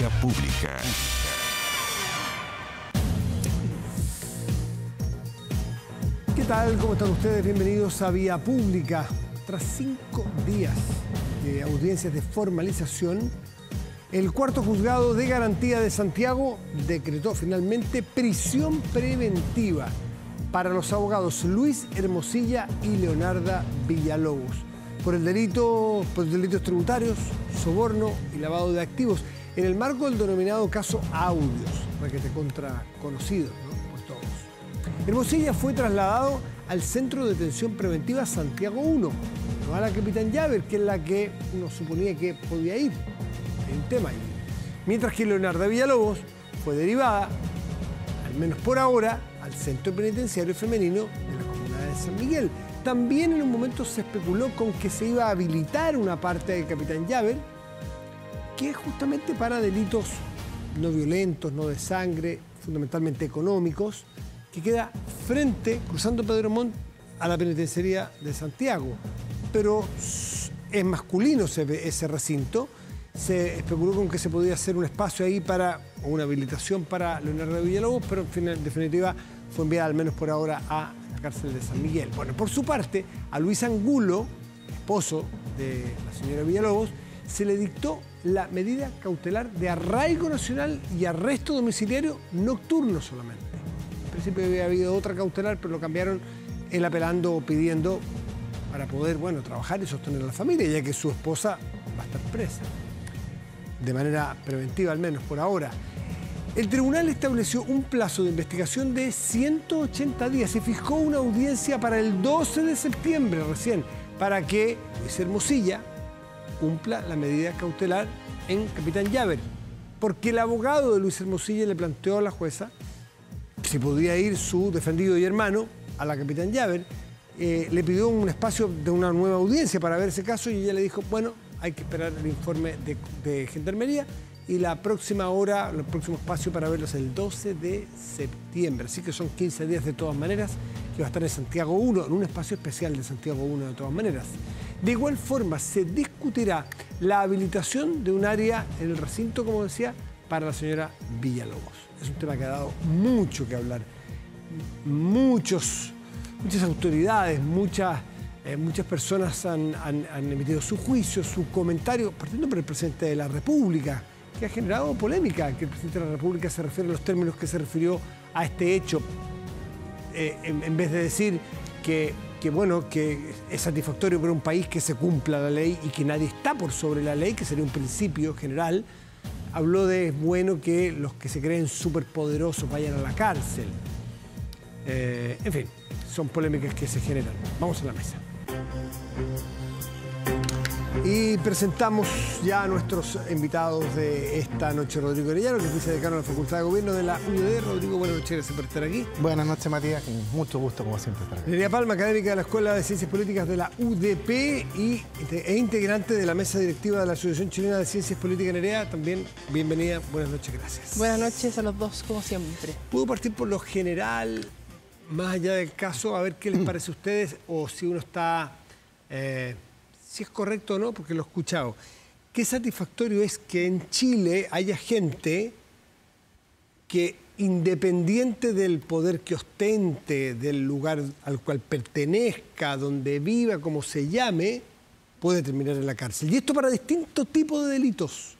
Vía Pública. ¿Qué tal? ¿Cómo están ustedes? Bienvenidos a Vía Pública. Tras 5 días de audiencias de formalización, el cuarto juzgado de garantía de Santiago decretó finalmente prisión preventiva para los abogados Luis Hermosilla y Leonarda Villalobos por delitos tributarios, soborno y lavado de activos en el marco del denominado caso Audios, requete contra conocido, ¿no?, por todos. Hermosilla fue trasladado al Centro de Detención Preventiva Santiago 1, no a la Capitán Llaver, que es la que uno suponía que podía ir. Hay un tema ahí. Mientras que Leonarda Villalobos fue derivada, al menos por ahora, al Centro Penitenciario Femenino de la Comuna de San Miguel. También en un momento se especuló con que se iba a habilitar una parte de Capitán Llaver, que es justamente para delitos no violentos, no de sangre, fundamentalmente económicos, que queda frente, cruzando Pedro Montt, a la penitenciaría de Santiago. Pero es masculino ese recinto. Se especuló con que se podía hacer un espacio ahí o una habilitación para Leonardo Villalobos, pero en definitiva fue enviada, al menos por ahora, a la cárcel de San Miguel. Bueno, por su parte, a Luis Angulo, esposo de la señora Villalobos, se le dictó la medida cautelar de arraigo nacional y arresto domiciliario nocturno solamente. En principio había habido otra cautelar, pero lo cambiaron, él apelando o pidiendo para poder, bueno, trabajar y sostener a la familia, ya que su esposa va a estar presa, de manera preventiva al menos por ahora. El tribunal estableció un plazo de investigación de 180 días y fijó una audiencia para el 12 de septiembre recién, para que Luis Hermosilla cumpla la medida cautelar en Capitán Llaver, porque el abogado de Luis Hermosilla le planteó a la jueza si podía ir su defendido y hermano a la Capitán Llaver. Le pidió un espacio de una nueva audiencia para ver ese caso y ella le dijo, bueno, hay que esperar el informe de Gendarmería y la próxima hora, el próximo espacio para verlos el 12 de septiembre. Así que son 15 días de todas maneras, que va a estar en Santiago 1, en un espacio especial de Santiago 1 de todas maneras. De igual forma, se discutirá la habilitación de un área en el recinto, como decía, para la señora Villalobos. Es un tema que ha dado mucho que hablar. Muchas autoridades, muchas personas han emitido su juicio, su comentario, partiendo por el presidente de la República, que ha generado polémica, que el presidente de la República se refiere a los términos que se refirió a este hecho, en vez de decir que es satisfactorio para un país que se cumpla la ley y que nadie está por sobre la ley, que sería un principio general. Habló de es bueno que los que se creen superpoderosos vayan a la cárcel. En fin, son polémicas que se generan. Vamos a la mesa. Y presentamos ya a nuestros invitados de esta noche. Rodrigo Arellano, que es vicedecano de la Facultad de Gobierno de la UDD. Rodrigo, buenas noches, gracias por estar aquí. Buenas noches, Matías, con mucho gusto, como siempre, estar aquí. Nerea Palma, académica de la Escuela de Ciencias Políticas de la UDP e integrante de la mesa directiva de la Asociación Chilena de Ciencias Políticas. Nerea, también bienvenida, buenas noches, gracias. Buenas noches a los dos, como siempre. ¿Puedo partir por lo general, más allá del caso, a ver qué les parece a ustedes, o si uno está, si es correcto o no, porque lo he escuchado? Qué satisfactorio es que en Chile haya gente que, independiente del poder que ostente, del lugar al cual pertenezca, donde viva, como se llame, puede terminar en la cárcel. Y esto para distintos tipos de delitos.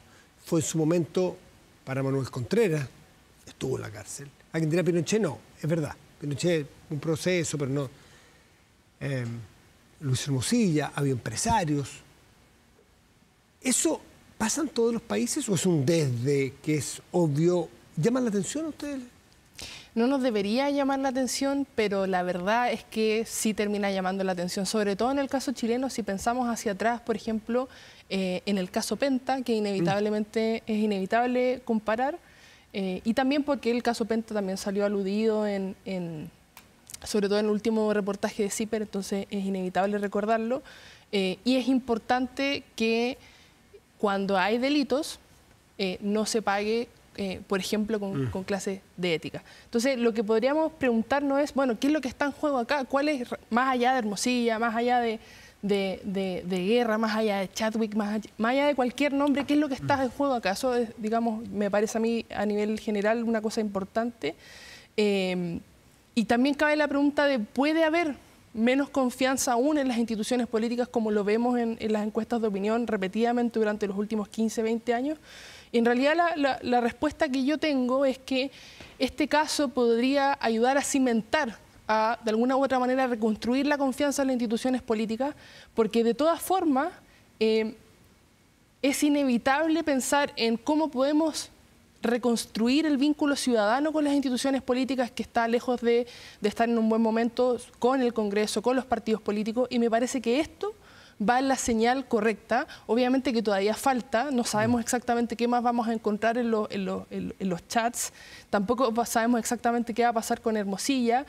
Fue en su momento para Manuel Contreras, estuvo en la cárcel. Alguien dirá Pinochet, no, es verdad. Pinochet, un proceso, pero no. Luis Hermosilla, había empresarios. ¿Eso pasa en todos los países o es un desde que es obvio? ¿Llaman la atención a ustedes? No nos debería llamar la atención, pero la verdad es que sí termina llamando la atención, sobre todo en el caso chileno. Si pensamos hacia atrás, por ejemplo, en el caso Penta, que inevitablemente es inevitable comparar, y también porque el caso Penta también salió aludido sobre todo en el último reportaje de CIPER, entonces es inevitable recordarlo, y es importante que cuando hay delitos no se pague, por ejemplo, con clases de ética. Entonces, lo que podríamos preguntarnos es, bueno, ¿qué es lo que está en juego acá? ¿Cuál es, más allá de Hermosilla, más allá de de guerra, más allá de Chadwick, más allá de cualquier nombre, ¿qué es lo que está en juego acá? Eso es, digamos, me parece a mí a nivel general una cosa importante. Y también cabe la pregunta de, ¿puede haber menos confianza aún en las instituciones políticas como lo vemos en las encuestas de opinión repetidamente durante los últimos 15, 20 años? Y en realidad la respuesta que yo tengo es que este caso podría ayudar a cimentar, de alguna u otra manera, reconstruir la confianza en las instituciones políticas, porque de todas formas es inevitable pensar en cómo podemos reconstruir el vínculo ciudadano con las instituciones políticas, que está lejos de estar en un buen momento con el Congreso, con los partidos políticos, y me parece que esto va en la señal correcta. Obviamente que todavía falta, no sabemos exactamente qué más vamos a encontrar en los chats, tampoco sabemos exactamente qué va a pasar con Hermosilla,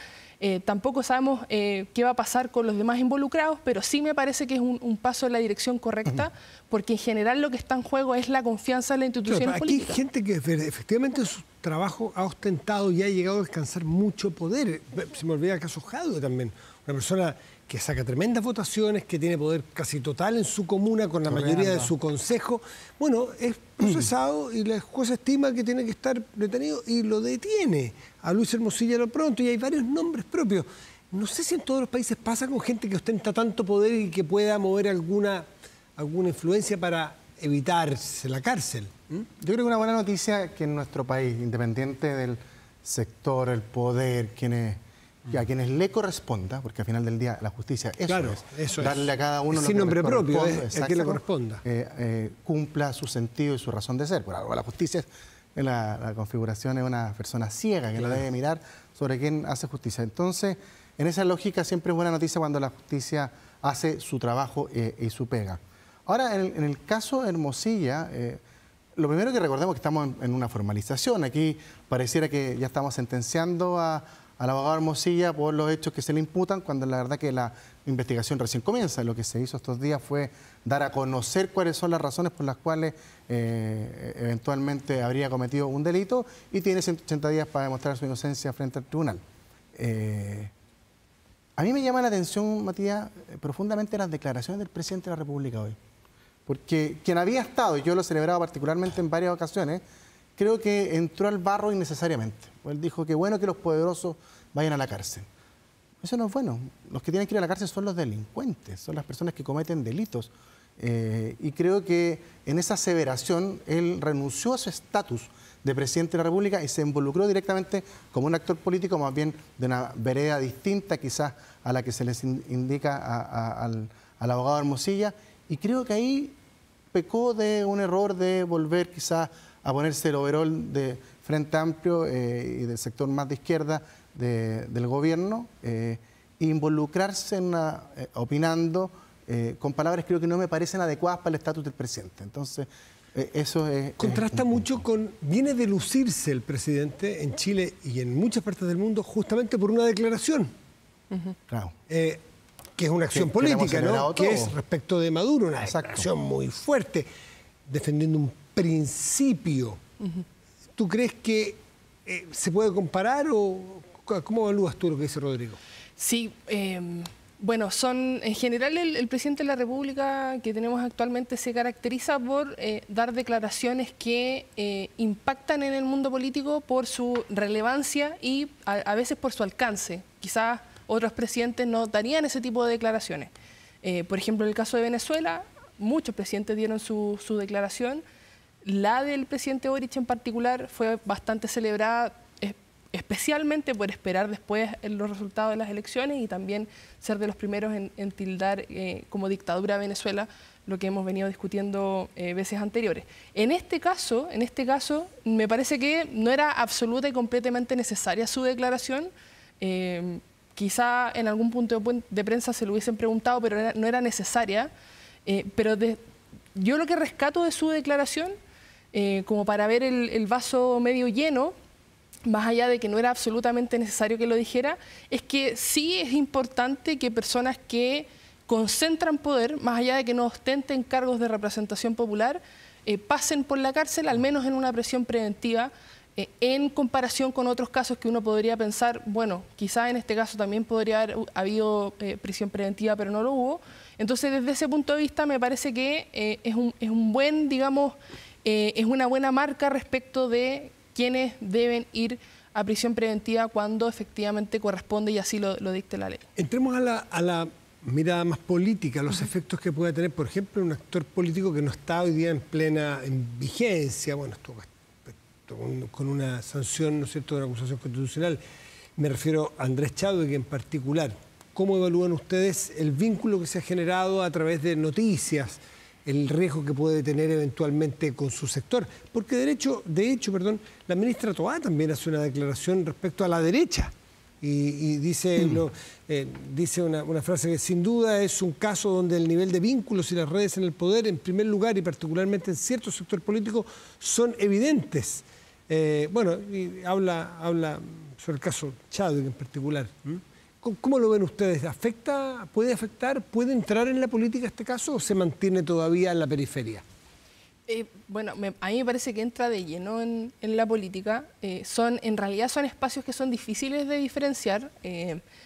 tampoco sabemos qué va a pasar con los demás involucrados, pero sí me parece que es un paso en la dirección correcta, porque en general lo que está en juego es la confianza en las instituciones políticas. Aquí hay gente que efectivamente en su trabajo ha ostentado y ha llegado a alcanzar mucho poder. Se me olvida el caso Jadwe también, una persona que saca tremendas votaciones, que tiene poder casi total en su comuna, con la mayoría de su consejo. Bueno, es procesado y la jueza estima que tiene que estar detenido y lo detiene a Luis Hermosilla lo pronto, y hay varios nombres propios. No sé si en todos los países pasa con gente que ostenta tanto poder y que pueda mover alguna influencia para evitarse la cárcel. Yo creo que una buena noticia que en nuestro país, independiente del sector, el poder, a quienes le corresponda, porque al final del día la justicia eso darle a cada uno sin nombre propio, a quien le corresponda, cumpla su sentido y su razón de ser. Por algo la justicia, la configuración es una persona ciega que la debe mirar sobre quién hace justicia. Entonces, en esa lógica siempre es buena noticia cuando la justicia hace su trabajo y su pega. Ahora, en el caso Hermosilla, lo primero que recordemos es que estamos en una formalización. Aquí pareciera que ya estamos sentenciando al abogado Hermosilla por los hechos que se le imputan, cuando la verdad que la investigación recién comienza. Lo que se hizo estos días fue dar a conocer cuáles son las razones por las cuales eventualmente habría cometido un delito, y tiene 180 días para demostrar su inocencia frente al tribunal. A mí me llama la atención, Matías, profundamente las declaraciones del presidente de la República hoy. Porque quien había estado, y yo lo he celebrado particularmente en varias ocasiones, creo que entró al barro innecesariamente. Él dijo que bueno que los poderosos vayan a la cárcel. Eso no es bueno. Los que tienen que ir a la cárcel son los delincuentes, son las personas que cometen delitos. Y creo que en esa aseveración él renunció a su estatus de presidente de la República y se involucró directamente como un actor político, más bien de una vereda distinta quizás a la que se les indica al abogado Hermosilla. Y creo que ahí pecó de un error de volver quizás a ponerse el overol de Frente Amplio y del sector más de izquierda del gobierno, involucrarse opinando con palabras que creo que no me parecen adecuadas para el estatus del presidente. Entonces, eso es... Contrasta mucho con... Viene de lucirse el presidente en Chile y en muchas partes del mundo justamente por una declaración. Claro. Que es una acción política, ¿no? Que es respecto de Maduro, una acción muy fuerte, defendiendo un principio. ¿Tú crees que se puede comparar o cómo evalúas tú lo que dice Rodrigo? Sí, bueno, en general el presidente de la República que tenemos actualmente se caracteriza por dar declaraciones que impactan en el mundo político por su relevancia y a veces por su alcance. Quizás otros presidentes no darían ese tipo de declaraciones. Por ejemplo, en el caso de Venezuela, muchos presidentes dieron su declaración. La del presidente Boric en particular fue bastante celebrada, especialmente por esperar después los resultados de las elecciones y también ser de los primeros en tildar como dictadura a Venezuela, lo que hemos venido discutiendo veces anteriores. En este caso, me parece que no era absoluta y completamente necesaria su declaración. Quizá en algún punto de prensa se lo hubiesen preguntado, pero no era necesaria. Pero yo lo que rescato de su declaración, como para ver el vaso medio lleno, más allá de que no era absolutamente necesario que lo dijera, es que sí es importante que personas que concentran poder, más allá de que no ostenten cargos de representación popular, pasen por la cárcel, al menos en una prisión preventiva, en comparación con otros casos que uno podría pensar, bueno, quizá en este caso también podría haber habido prisión preventiva, pero no lo hubo. Entonces, desde ese punto de vista, me parece que es un buen, digamos, es una buena marca respecto de quienes deben ir a prisión preventiva cuando efectivamente corresponde y así lo dicte la ley. Entremos a la mirada más política, los efectos que puede tener, por ejemplo, un actor político que no está hoy día en vigencia, bueno, estuvo con una sanción, ¿no es cierto?, de una acusación constitucional. Me refiero a Andrés Chadwick en particular. ¿Cómo evalúan ustedes el vínculo que se ha generado a través de noticias, el riesgo que puede tener eventualmente con su sector? Porque de hecho, la ministra Toá también hace una declaración respecto a la derecha y dice, dice una frase que sin duda es un caso donde el nivel de vínculos y las redes en el poder, en primer lugar y particularmente en cierto sector político, son evidentes. Bueno, y habla sobre el caso Chadwick en particular. ¿Cómo lo ven ustedes? ¿Afecta, puede afectar, puede entrar en la política este caso o se mantiene todavía en la periferia? Bueno, a mí me parece que entra de lleno en la política. En realidad son espacios que son difíciles de diferenciar,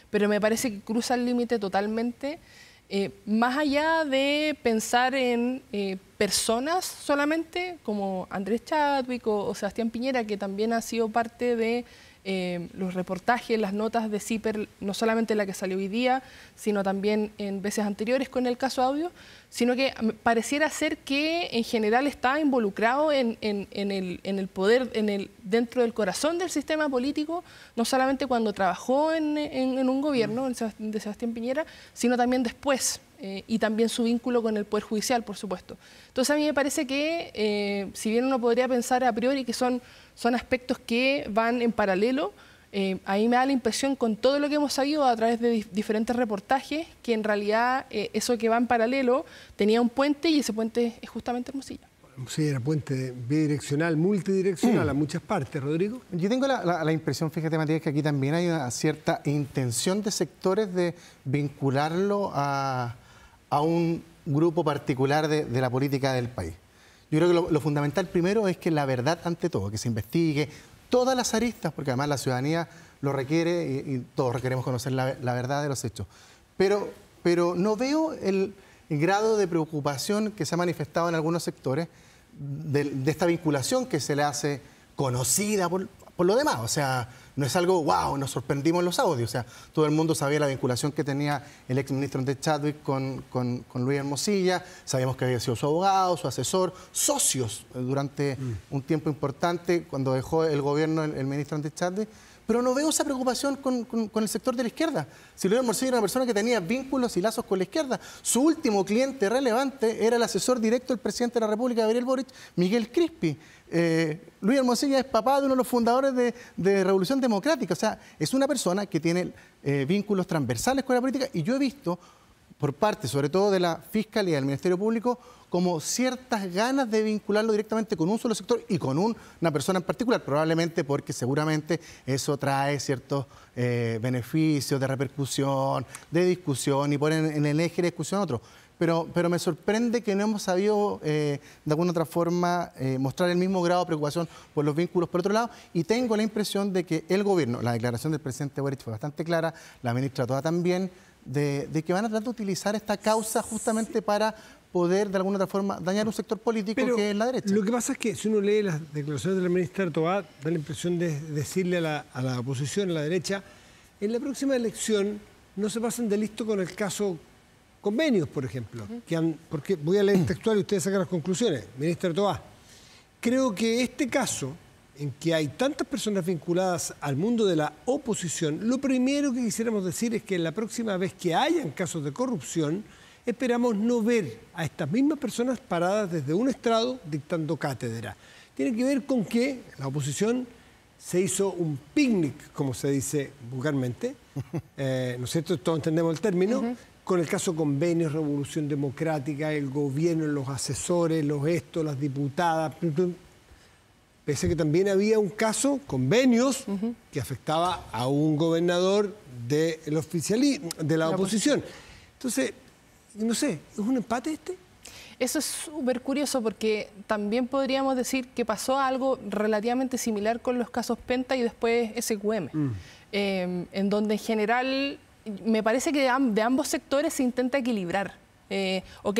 pero me parece que cruza el límite totalmente. Más allá de pensar en personas solamente, como Andrés Chadwick o Sebastián Piñera, que también ha sido parte de los reportajes, las notas de CIPER, no solamente la que salió hoy día, sino también en veces anteriores con el caso Audio, sino que pareciera ser que en general está involucrado en el poder, dentro del corazón del sistema político, no solamente cuando trabajó en un gobierno de Sebastián Piñera, sino también después, y también su vínculo con el Poder Judicial, por supuesto. Entonces a mí me parece que, si bien uno podría pensar a priori que son aspectos que van en paralelo, a mí me da la impresión, con todo lo que hemos sabido a través de diferentes reportajes, que en realidad eso que va en paralelo tenía un puente y ese puente es justamente Hermosilla. Sí, era puente bidireccional, multidireccional a muchas partes, Rodrigo. Yo tengo la impresión, fíjate Matías, que aquí también hay una cierta intención de sectores de vincularlo a un grupo particular de la política del país. Yo creo que lo fundamental primero es que la verdad ante todo, que se investigue todas las aristas, porque además la ciudadanía lo requiere y todos queremos conocer la verdad de los hechos. Pero no veo el grado de preocupación que se ha manifestado en algunos sectores de esta vinculación que se le hace conocida por lo demás. O sea, no es algo, wow, nos sorprendimos en los audios. O sea, todo el mundo sabía la vinculación que tenía el exministro Andrés Chadwick con Luis Hermosilla, sabíamos que había sido su abogado, su asesor, socios durante un tiempo importante cuando dejó el gobierno el ministro Andrés Chadwick. Pero no veo esa preocupación con el sector de la izquierda. Si Luis Hermosilla era una persona que tenía vínculos y lazos con la izquierda, su último cliente relevante era el asesor directo del presidente de la República, Gabriel Boric, Miguel Crispi. Luis Hermosilla es papá de uno de los fundadores de Revolución Democrática. O sea, es una persona que tiene vínculos transversales con la política y yo he visto, por parte sobre todo de la Fiscalía y del Ministerio Público, como ciertas ganas de vincularlo directamente con un solo sector y con una persona en particular, probablemente porque seguramente eso trae ciertos beneficios de repercusión, de discusión y ponen en el eje de discusión otro. Pero me sorprende que no hemos sabido de alguna otra forma mostrar el mismo grado de preocupación por los vínculos por otro lado, y tengo la impresión de que el gobierno, la declaración del presidente Boric fue bastante clara, la ministra Toá también, de que van a tratar de utilizar esta causa justamente para poder de alguna otra forma dañar un sector político que es la derecha. Lo que pasa es que si uno lee las declaraciones de la ministra Toá, da la impresión de decirle a la oposición, a la derecha, en la próxima elección no se pasen de listo con el caso convenios, por ejemplo. Porque voy a leer textual y ustedes sacan las conclusiones. Ministra Toá, creo que este caso, en que hay tantas personas vinculadas al mundo de la oposición, lo primero que quisiéramos decir es que la próxima vez que hayan casos de corrupción, esperamos no ver a estas mismas personas paradas desde un estrado dictando cátedra. Tiene que ver con que la oposición se hizo un picnic, como se dice vulgarmente, ¿no es cierto? Todos entendemos el término, con el caso convenios, Revolución Democrática, el gobierno, los asesores, las diputadas. Pese a que también había un caso, convenios, que afectaba a un gobernador de la oposición. Entonces, no sé, ¿es un empate este? Eso es súper curioso porque también podríamos decir que pasó algo relativamente similar con los casos Penta y después SQM, en donde en general me parece que de ambos sectores se intenta equilibrar. Ok,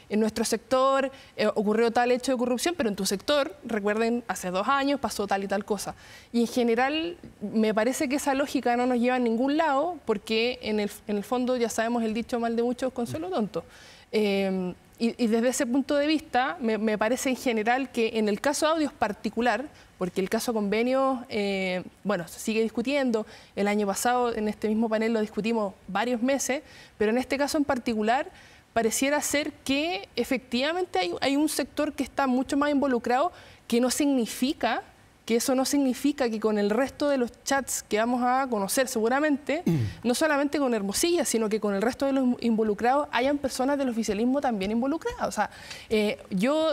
en nuestro sector ocurrió tal hecho de corrupción, pero en tu sector, recuerden, hace 2 años pasó tal y tal cosa. Y en general me parece que esa lógica no nos lleva a ningún lado porque en el fondo ya sabemos el dicho mal de muchos, consuelo tonto. Y desde ese punto de vista, me parece en general que en el caso de audios particular, porque el caso convenio, bueno, se sigue discutiendo, el año pasado en este mismo panel lo discutimos varios meses, pero en este caso en particular pareciera ser que efectivamente hay un sector que está mucho más involucrado, que eso no significa que con el resto de los chats que vamos a conocer seguramente, no solamente con Hermosilla, sino que con el resto de los involucrados hayan personas del oficialismo también involucradas. O sea, yo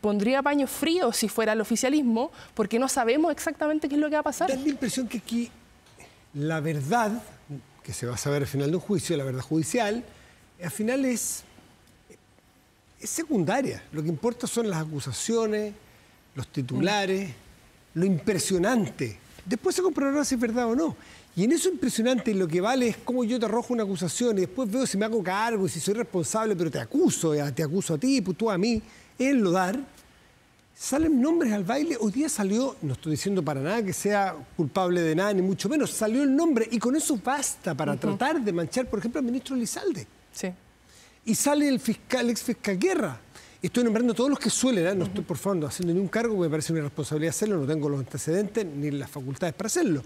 pondría paño frío si fuera el oficialismo, porque no sabemos exactamente qué es lo que va a pasar. Da la impresión que aquí la verdad, que se va a saber al final de un juicio, la verdad judicial, al final es secundaria. Lo que importa son las acusaciones, los titulares, lo impresionante. Después se comprobará si es verdad o no. Y en eso impresionante lo que vale es cómo yo te arrojo una acusación y después veo si me hago cargo y si soy responsable, pero te acuso a ti, pues tú a mí, es enlodar. Salen nombres al baile. Hoy día salió, no estoy diciendo para nada que sea culpable de nada, ni mucho menos, salió el nombre y con eso basta para tratar de manchar, por ejemplo, al ministro Elizalde. Sí. Y sale el ex fiscal Guerra. Estoy nombrando a todos los que suelen, no estoy por favor haciendo ni un cargo, me parece una responsabilidad hacerlo, no tengo los antecedentes ni las facultades para hacerlo.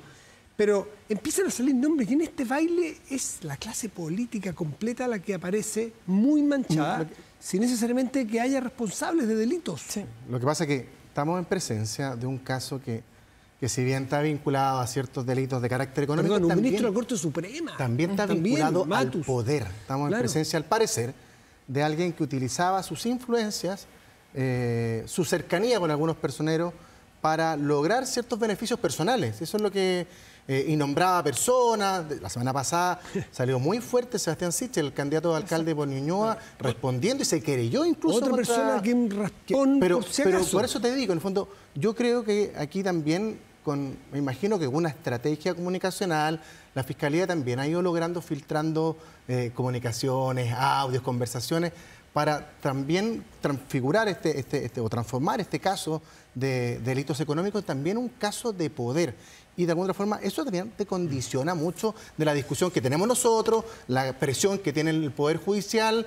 Pero empiezan a salir nombres y en este baile es la clase política completa la que aparece muy manchada, sin necesariamente que haya responsables de delitos. Sí. Lo que pasa es que estamos en presencia de un caso que si bien está vinculado a ciertos delitos de carácter económico, Perdón, un también, ministro de la Corte Suprema. También está vinculado al poder. Estamos en presencia, al parecer, de alguien que utilizaba sus influencias, su cercanía con algunos personeros para lograr ciertos beneficios personales. Eso es lo que... y nombraba personas. La semana pasada salió muy fuerte Sebastián Sichel, el candidato de alcalde por Ñuñoa, respondiendo y se querelló incluso otra contra... persona que raspón pero por si acaso. Pero por eso te digo, en el fondo, yo creo que aquí también, me imagino que una estrategia comunicacional, la Fiscalía también ha ido logrando, filtrando comunicaciones, audios, conversaciones, para también transfigurar o transformar este caso de delitos económicos también un caso de poder. Y de alguna forma eso también te condiciona mucho de la discusión que tenemos nosotros, la presión que tiene el Poder Judicial.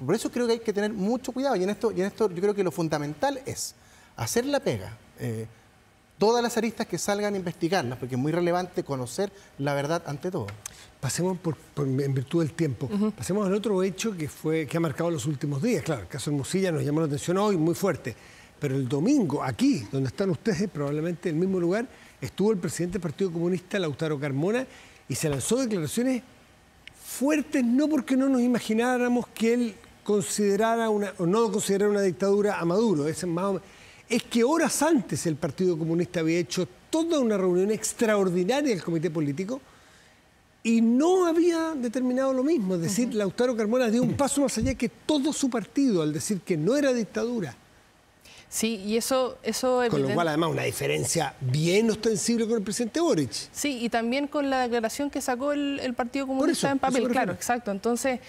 Por eso creo que hay que tener mucho cuidado. Y en esto yo creo que lo fundamental es hacer la pega. Todas las aristas que salgan a investigarlas, porque es muy relevante conocer la verdad ante todo. Pasemos en virtud del tiempo. Pasemos al otro hecho que ha marcado los últimos días. Claro, el caso de Hermosilla nos llamó la atención hoy muy fuerte. Pero el domingo, aquí, donde están ustedes, probablemente en el mismo lugar, estuvo el presidente del Partido Comunista, Lautaro Carmona, y se lanzó declaraciones fuertes, no porque no nos imagináramos que él considerara o no considerara una dictadura a Maduro. Es que horas antes el Partido Comunista había hecho toda una reunión extraordinaria del Comité Político y no había determinado lo mismo. Es decir, Lautaro Carmona dio un paso más allá que todo su partido al decir que no era dictadura. Sí, y eso con lo cual, además, una diferencia bien ostensible con el presidente Boric. Sí, y también con la declaración que sacó el Partido Comunista en papel. Claro, exacto. Entonces,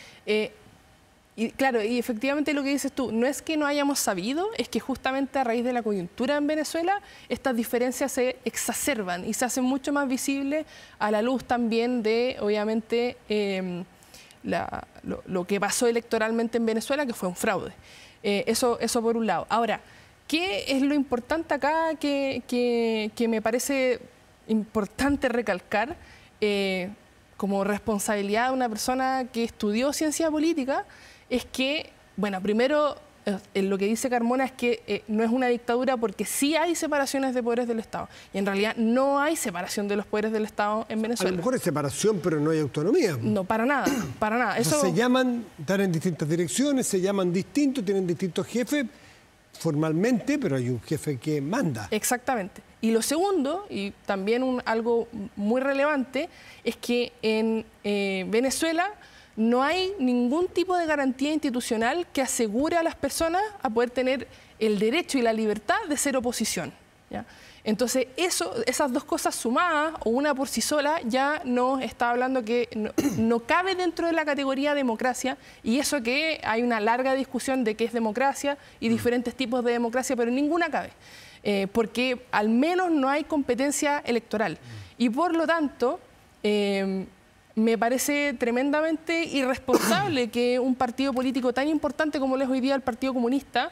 y efectivamente lo que dices tú, no es que no hayamos sabido, es que justamente a raíz de la coyuntura en Venezuela, estas diferencias se exacerban y se hacen mucho más visibles a la luz también de, obviamente, lo que pasó electoralmente en Venezuela, que fue un fraude. Eso por un lado. Ahora, ¿qué es lo importante acá que me parece importante recalcar como responsabilidad de una persona que estudió ciencia política? Es que, bueno, primero, lo que dice Carmona es que no es una dictadura porque sí hay separaciones de poderes del Estado. Y en realidad no hay separación de los poderes del Estado en Venezuela. A lo mejor hay separación, pero no hay autonomía. No, para nada, para nada. Eso... Se llaman, están en distintas direcciones, se llaman distintos, tienen distintos jefes formalmente, pero hay un jefe que manda. Exactamente. Y lo segundo, y también algo muy relevante, es que en Venezuela no hay ningún tipo de garantía institucional que asegure a las personas a poder tener el derecho y la libertad de ser oposición, ¿ya? Entonces, esas dos cosas sumadas, o una por sí sola, ya nos está hablando que no cabe dentro de la categoría democracia, y eso que hay una larga discusión de qué es democracia y diferentes tipos de democracia, pero ninguna cabe, porque al menos no hay competencia electoral. Y por lo tanto, me parece tremendamente irresponsable que un partido político tan importante como lo es hoy día el Partido Comunista,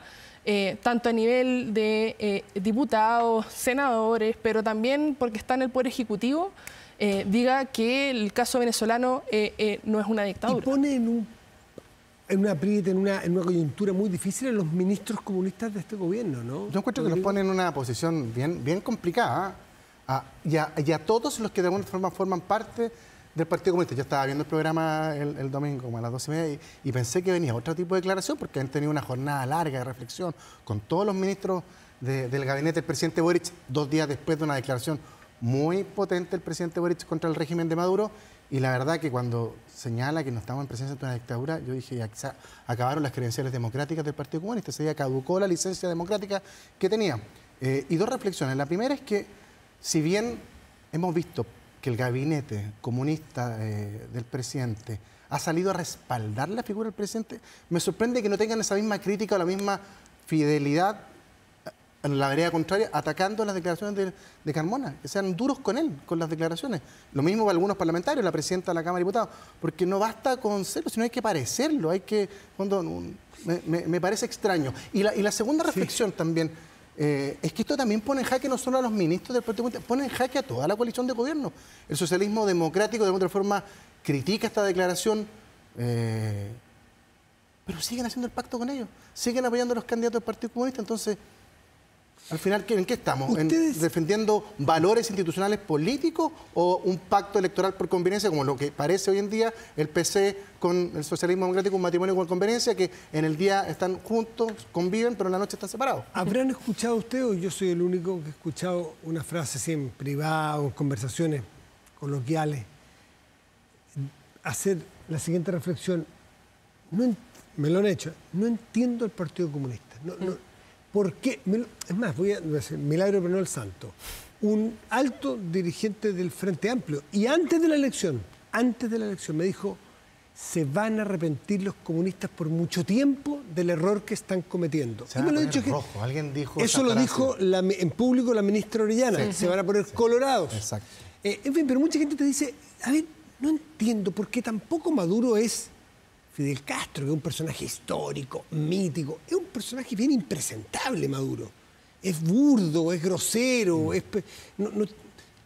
tanto a nivel de diputados, senadores, pero también porque está en el Poder Ejecutivo, diga que el caso venezolano no es una dictadura. Y pone en un aprieto, en una coyuntura muy difícil a los ministros comunistas de este gobierno, ¿no? Yo encuentro que los pone en una posición bien complicada, y a todos los que de alguna forma forman parte del Partido Comunista. Yo estaba viendo el programa el domingo como a las 12:30 y pensé que venía otro tipo de declaración, porque han tenido una jornada larga de reflexión con todos los ministros del gabinete del presidente Boric, 2 días después de una declaración muy potente del presidente Boric contra el régimen de Maduro. Y la verdad que cuando señala que no estamos en presencia de una dictadura, yo dije, ya acabaron las credenciales democráticas del Partido Comunista, ese día caducó la licencia democrática que tenía. Y 2 reflexiones. La primera es que, si bien hemos visto que el gabinete comunista del presidente ha salido a respaldar la figura del presidente, me sorprende que no tengan esa misma crítica o la misma fidelidad en la vereda contraria, atacando las declaraciones de Carmona, que sean duros con él, con las declaraciones. Lo mismo para algunos parlamentarios, la presidenta de la Cámara de Diputados, porque no basta con serlo, sino hay que parecerlo, hay que... Me parece extraño. Y la segunda reflexión también, es que esto también pone en jaque no solo a los ministros del Partido Comunista, pone en jaque a toda la coalición de gobierno. El socialismo democrático de alguna forma critica esta declaración, pero siguen haciendo el pacto con ellos, siguen apoyando a los candidatos del Partido Comunista. Entonces, al final, ¿en qué estamos? ¿Defendiendo valores institucionales políticos o un pacto electoral por conveniencia, como lo que parece hoy en día el PC con el socialismo democrático, un matrimonio por conveniencia, que en el día están juntos, conviven, pero en la noche están separados? ¿Habrán escuchado ustedes, o yo soy el único que he escuchado una frase así en privado, en conversaciones coloquiales, hacer la siguiente reflexión? Me lo han hecho. No entiendo el Partido Comunista. ¿Por qué? Es más, voy a decir, milagro pero no el santo. Un alto dirigente del Frente Amplio, y antes de la elección, me dijo, se van a arrepentir los comunistas por mucho tiempo del error que están cometiendo. Se van a poner rojo. Alguien dijo eso lo dijo en público la ministra Orellana, se van a poner colorados. Exacto. En fin, pero mucha gente te dice, a ver, no entiendo por qué tampoco Maduro es Fidel Castro, que es un personaje histórico, mítico. Es un personaje bien impresentable, Maduro. Es burdo, es grosero,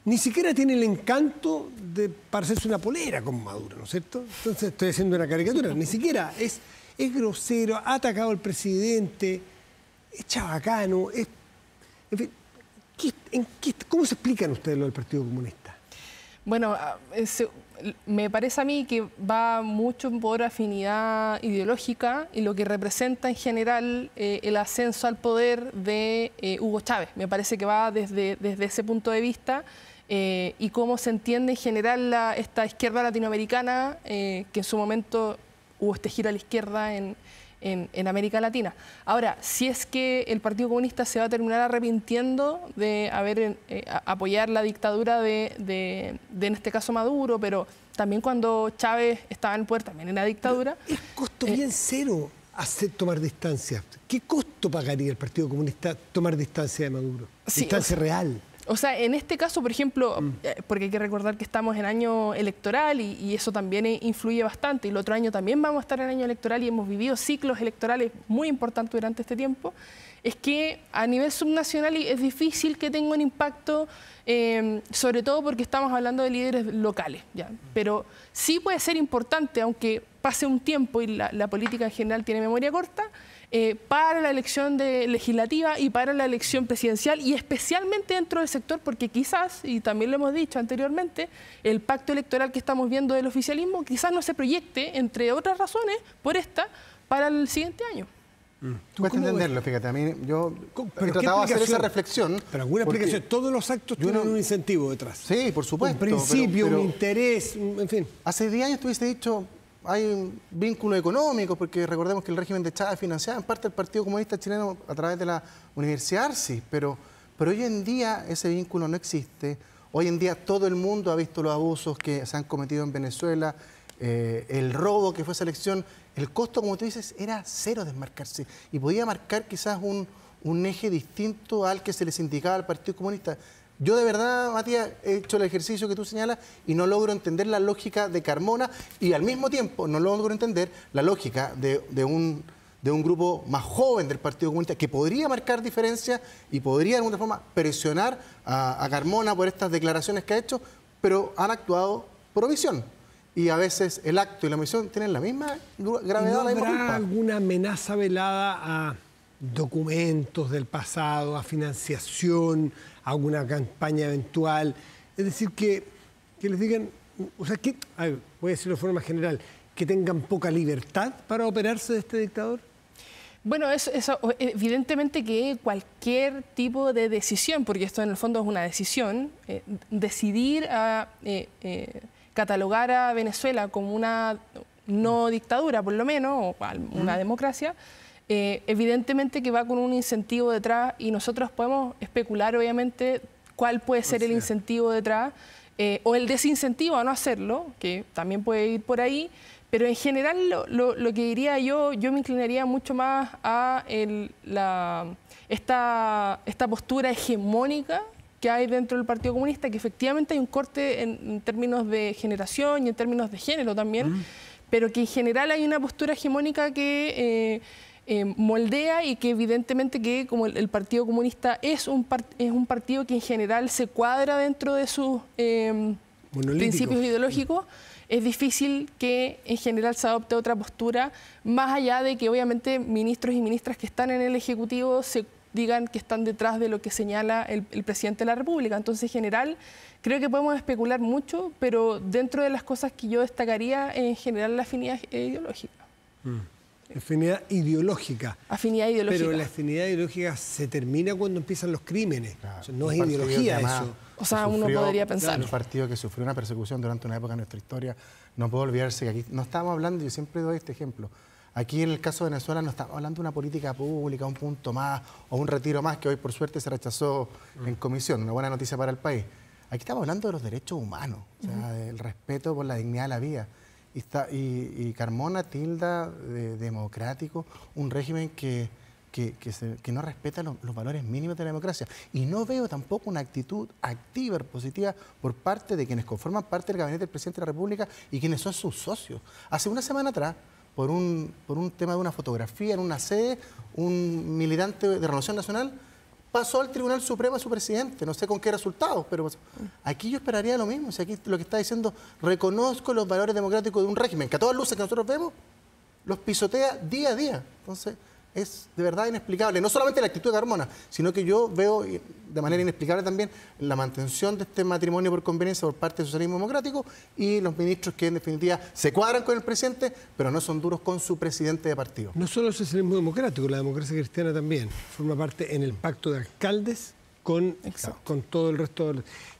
ni siquiera tiene el encanto de parecerse una polera con Maduro, ¿no es cierto? Entonces estoy haciendo una caricatura. Ni siquiera es grosero, ha atacado al presidente, es chabacano, en fin, ¿cómo se explican ustedes lo del Partido Comunista? Bueno, me parece a mí que va mucho por afinidad ideológica y lo que representa en general el ascenso al poder de Hugo Chávez. Me parece que va desde ese punto de vista y cómo se entiende en general esta izquierda latinoamericana, que en su momento hubo este giro a la izquierda en América Latina. Ahora, si es que el Partido Comunista se va a terminar arrepintiendo de apoyar la dictadura de en este caso Maduro, pero también cuando Chávez estaba en el poder también en la dictadura. Es costo bien cero tomar distancia. ¿Qué costo pagaría el Partido Comunista tomar distancia de Maduro? Sí, distancia real. O sea, en este caso, por ejemplo, porque hay que recordar que estamos en año electoral y eso también influye bastante, y el otro año también vamos a estar en año electoral y hemos vivido ciclos electorales muy importantes durante este tiempo, es que a nivel subnacional es difícil que tenga un impacto, sobre todo porque estamos hablando de líderes locales, ¿ya? Pero sí puede ser importante, aunque pase un tiempo y la política en general tiene memoria corta, para la elección legislativa y para la elección presidencial, y especialmente dentro del sector, porque quizás, y también lo hemos dicho anteriormente, el pacto electoral que estamos viendo del oficialismo quizás no se proyecte, entre otras razones, para el siguiente año. Cuesta entenderlo, fíjate, a mí yo he tratado de hacer esa reflexión. Pero alguna explicación, todos los actos tienen un incentivo detrás. Sí, por supuesto. Un principio, un interés, en fin. Hace 10 años tú hubiese dicho, hay vínculos económicos, porque recordemos que el régimen de Chávez financiaba en parte el Partido Comunista Chileno a través de la Universidad Arcis, pero hoy en día ese vínculo no existe. Hoy en día todo el mundo ha visto los abusos que se han cometido en Venezuela, el robo que fue esa elección. El costo, como tú dices, era cero desmarcarse y podía marcar quizás un eje distinto al que se les indicaba al Partido Comunista. Yo de verdad, Matías, he hecho el ejercicio que tú señalas y no logro entender la lógica de Carmona y al mismo tiempo no logro entender la lógica de un grupo más joven del Partido Comunista que podría marcar diferencias y podría de alguna forma presionar a Carmona por estas declaraciones que ha hecho, pero han actuado por omisión. Y a veces el acto y la omisión tienen la misma gravedad. ¿No habrá alguna amenaza velada a documentos del pasado, a financiación, a alguna campaña eventual? Es decir, que les digan, o sea, a ver, voy a decirlo de forma general, que tengan poca libertad para operarse de este dictador. Bueno, eso evidentemente que cualquier tipo de decisión, porque esto en el fondo es una decisión, decidir a catalogar a Venezuela como una no dictadura, por lo menos, o una democracia, evidentemente que va con un incentivo detrás y nosotros podemos especular, obviamente, cuál puede ser el incentivo detrás o el desincentivo a no hacerlo, que también puede ir por ahí. Pero en general lo que diría yo me inclinaría mucho más a esta postura hegemónica que hay dentro del Partido Comunista, que efectivamente hay un corte en términos de generación y en términos de género también, pero que en general hay una postura hegemónica que moldea y que evidentemente que como el Partido Comunista es un partido que en general se cuadra dentro de sus principios ideológicos, es difícil que en general se adopte otra postura, más allá de que obviamente ministros y ministras que están en el Ejecutivo se digan que están detrás de lo que señala el presidente de la República. Entonces, en general, creo que podemos especular mucho, pero dentro de las cosas que yo destacaría, en general, la afinidad ideológica. Afinidad ideológica. Afinidad ideológica. Pero la afinidad ideológica se termina cuando empiezan los crímenes. Claro. O sea, no es ideología eso. O sea, uno podría pensar. Un partido que sufrió una persecución durante una época de nuestra historia, no puedo olvidarse que aquí no estábamos hablando, yo siempre doy este ejemplo, aquí en el caso de Venezuela no estamos hablando de una política pública, un punto más o un retiro más que hoy por suerte se rechazó en comisión, una buena noticia para el país. Aquí estamos hablando de los derechos humanos, o sea, del respeto por la dignidad de la vida. Y Carmona tilda de democrático un régimen que no respeta los valores mínimos de la democracia. Y no veo tampoco una actitud activa, positiva, por parte de quienes conforman parte del gabinete del presidente de la República y quienes son sus socios. Hace una semana atrás, por un tema de una fotografía en una sede, un militante de Renovación Nacional pasó al Tribunal Supremo a su presidente, no sé con qué resultados, pero aquí yo esperaría lo mismo. O sea, aquí lo que está diciendo, reconozco los valores democráticos de un régimen que a todas luces que nosotros vemos, los pisotea día a día. Entonces, es de verdad inexplicable, no solamente la actitud de Carmona, sino que yo veo de manera inexplicable también la mantención de este matrimonio por conveniencia por parte del socialismo democrático y los ministros que en definitiva se cuadran con el presidente, pero no son duros con su presidente de partido. No solo el socialismo democrático, la democracia cristiana también forma parte en el pacto de alcaldes con todo el resto.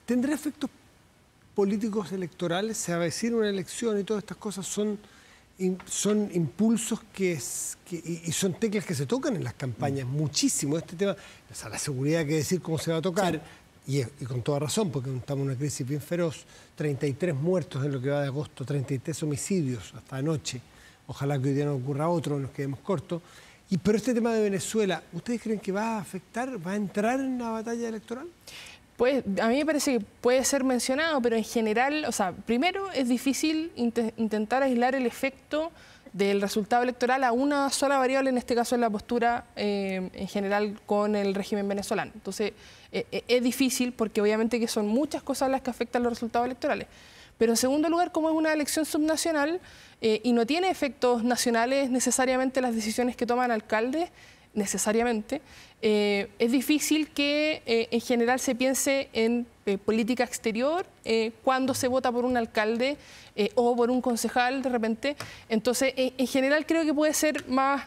¿Tendrá efectos políticos electorales? ¿Se avecina una elección y todas estas cosas son impulsos y son teclas que se tocan en las campañas muchísimo? Este tema, o sea, la seguridad, que decir cómo se va a tocar, y con toda razón, porque estamos en una crisis bien feroz, 33 muertos en lo que va de agosto, 33 homicidios hasta anoche, ojalá que hoy día no ocurra otro, nos quedemos cortos. Pero este tema de Venezuela, ¿ustedes creen que va a afectar, va a entrar en la batalla electoral? Pues a mí me parece que puede ser mencionado, pero en general, o sea, primero es difícil intentar aislar el efecto del resultado electoral a una sola variable, en este caso en la postura en general con el régimen venezolano. Entonces, es difícil porque obviamente que son muchas cosas las que afectan los resultados electorales. Pero en segundo lugar, como es una elección subnacional y no tiene efectos nacionales necesariamente las decisiones que toman alcaldes, necesariamente, es difícil que en general se piense en política exterior cuando se vota por un alcalde o por un concejal de repente. Entonces, en general creo que puede ser más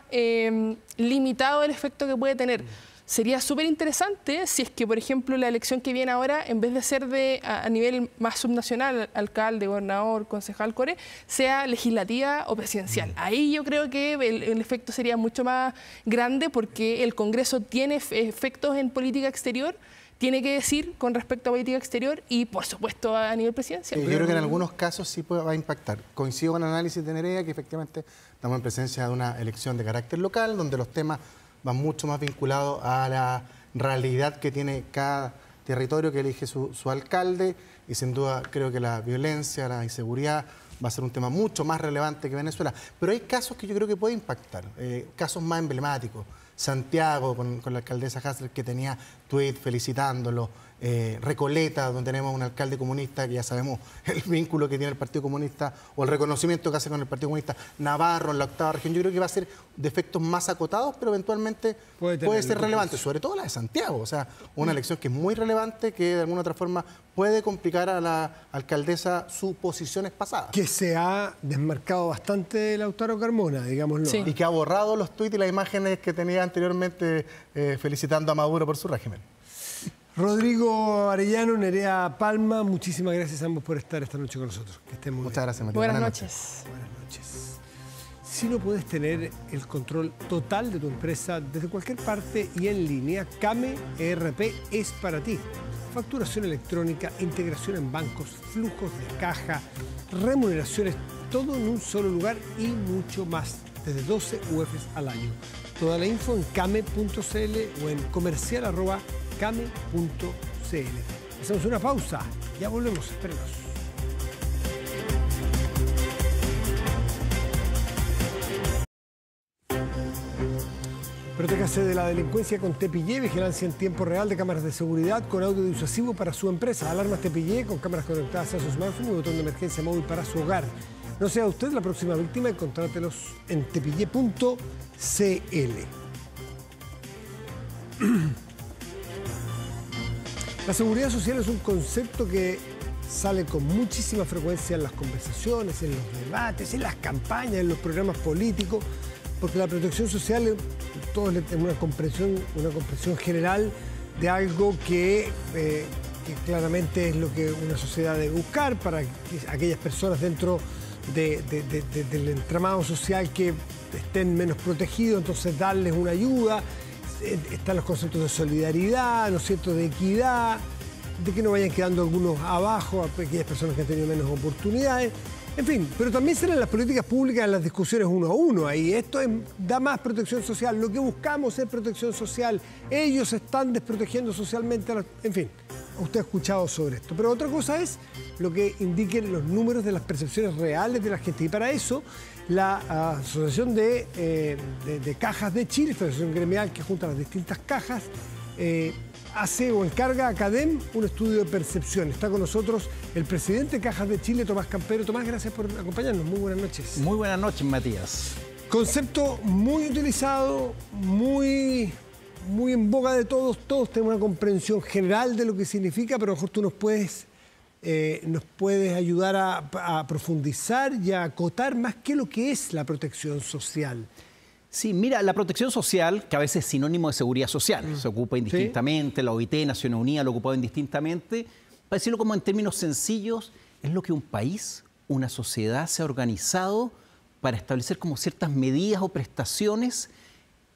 limitado el efecto que puede tener. sería súper interesante si es que, por ejemplo, la elección que viene ahora, en vez de ser a nivel más subnacional, alcalde, gobernador, concejal, core, sea legislativa o presidencial. Ahí yo creo que el efecto sería mucho más grande, porque el Congreso tiene efectos en política exterior, tiene que decir con respecto a política exterior y, por supuesto, a nivel presidencial. Yo creo que en algunos casos sí va a impactar. Coincido con el análisis de Nerea, que efectivamente estamos en presencia de una elección de carácter local, donde los temas van mucho más vinculados a la realidad que tiene cada territorio que elige su alcalde, y sin duda creo que la violencia, la inseguridad va a ser un tema mucho más relevante que Venezuela. Pero hay casos que yo creo que puede impactar, casos más emblemáticos. Santiago, con la alcaldesa Hasler, que tenía tuit felicitándolo. Recoleta, donde tenemos un alcalde comunista, que ya sabemos el vínculo que tiene el Partido Comunista, o el reconocimiento que hace con el Partido Comunista. Navarro, en la 8ª región, yo creo que va a ser de efectos más acotados, pero eventualmente puede ser relevante, sobre todo la de Santiago. O sea, una elección que es muy relevante, que de alguna u otra forma puede complicar a la alcaldesa sus posiciones pasadas. Que se ha desmarcado bastante de Lautaro Carmona, digámoslo. Sí. Y que ha borrado los tuits y las imágenes que tenía anteriormente felicitando a Maduro por su régimen. Rodrigo Arellano, Nerea Palma, muchísimas gracias a ambos por estar esta noche con nosotros. Que estén muy Muchas gracias, Matías. Buenas noches. Buenas noches. Si no puedes tener el control total de tu empresa desde cualquier parte y en línea, Kame ERP es para ti. Facturación electrónica, integración en bancos, flujos de caja, remuneraciones, todo en un solo lugar y mucho más, desde 12 UFs al año. Toda la info en kame.cl o en comercial@kame.cl. Hacemos una pausa, ya volvemos, espérenos. Protéjase de la delincuencia con Tepillé, vigilancia en tiempo real de cámaras de seguridad con audio disuasivo para su empresa. Alarmas Tepillé con cámaras conectadas a su smartphone y botón de emergencia móvil para su hogar. No sea usted la próxima víctima y contrátelos en tepillé.cl. La seguridad social es un concepto que sale con muchísima frecuencia en las conversaciones, en los debates, en las campañas, en los programas políticos, porque la protección social, todos tenemos una comprensión general de algo que claramente es lo que una sociedad debe buscar para aquellas personas dentro del entramado social que estén menos protegidos, entonces darles una ayuda. Están los conceptos de solidaridad, ¿no es cierto?, de equidad, de que no vayan quedando algunos abajo, aquellas personas que han tenido menos oportunidades. En fin, pero también serán las políticas públicas en las discusiones uno a uno. Ahí esto da más protección social. Lo que buscamos es protección social. Ellos están desprotegiendo socialmente. En fin, usted ha escuchado sobre esto. Pero otra cosa es lo que indiquen los números de las percepciones reales de la gente. Y para eso, la Asociación de Cajas de Chile, esta asociación gremial que junta las distintas cajas, hace o encarga a CADEM un estudio de percepción. Está con nosotros el presidente de Cajas de Chile, Tomás Campero. Tomás, gracias por acompañarnos. Muy buenas noches. Muy buenas noches, Matías. Concepto muy utilizado, muy en boga de todos. Todos tenemos una comprensión general de lo que significa, pero a lo mejor tú nos puedes ayudar a profundizar y a acotar más qué es lo que es la protección social. Sí, mira, la protección social, que a veces es sinónimo de seguridad social, se ocupa indistintamente, ¿sí? La OIT, Naciones Unidas lo ocupó indistintamente. Para decirlo como en términos sencillos, es lo que un país, una sociedad se ha organizado para establecer como ciertas medidas o prestaciones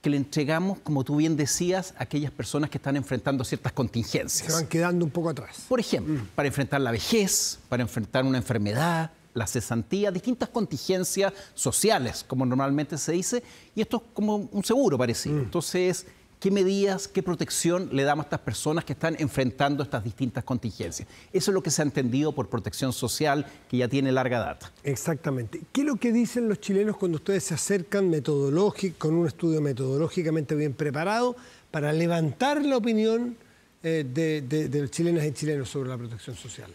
que le entregamos, como tú bien decías, a aquellas personas que están enfrentando ciertas contingencias. Se van quedando un poco atrás. Por ejemplo, para enfrentar la vejez, para enfrentar una enfermedad, la cesantía, distintas contingencias sociales, como normalmente se dice, y esto es como un seguro parecido. Entonces, ¿qué medidas, qué protección le damos a estas personas que están enfrentando estas distintas contingencias? Eso es lo que se ha entendido por protección social, que ya tiene larga data. Exactamente. ¿Qué es lo que dicen los chilenos cuando ustedes se acercan con un estudio metodológicamente bien preparado para levantar la opinión de los chilenas y chilenos sobre la protección social?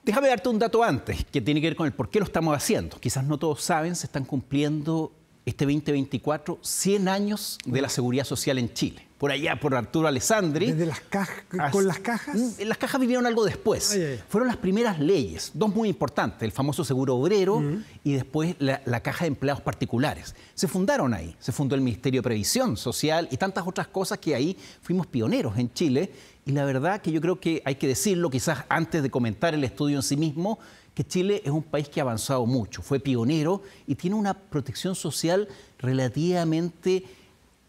Déjame darte un dato antes, que tiene que ver con el por qué lo estamos haciendo. Quizás no todos saben, se están cumpliendo este 2024 100 años de la seguridad social en Chile. por allá, por Arturo Alessandri. ¿Desde las cajas? ¿Con las cajas? Las cajas vinieron algo después. Fueron las primeras leyes, dos muy importantes, el famoso seguro obrero y después la caja de empleados particulares. Se fundaron ahí, se fundó el Ministerio de Previsión Social y tantas otras cosas que ahí fuimos pioneros en Chile. Y la verdad que yo creo que hay que decirlo, quizás antes de comentar el estudio en sí mismo, que Chile es un país que ha avanzado mucho, fue pionero y tiene una protección social relativamente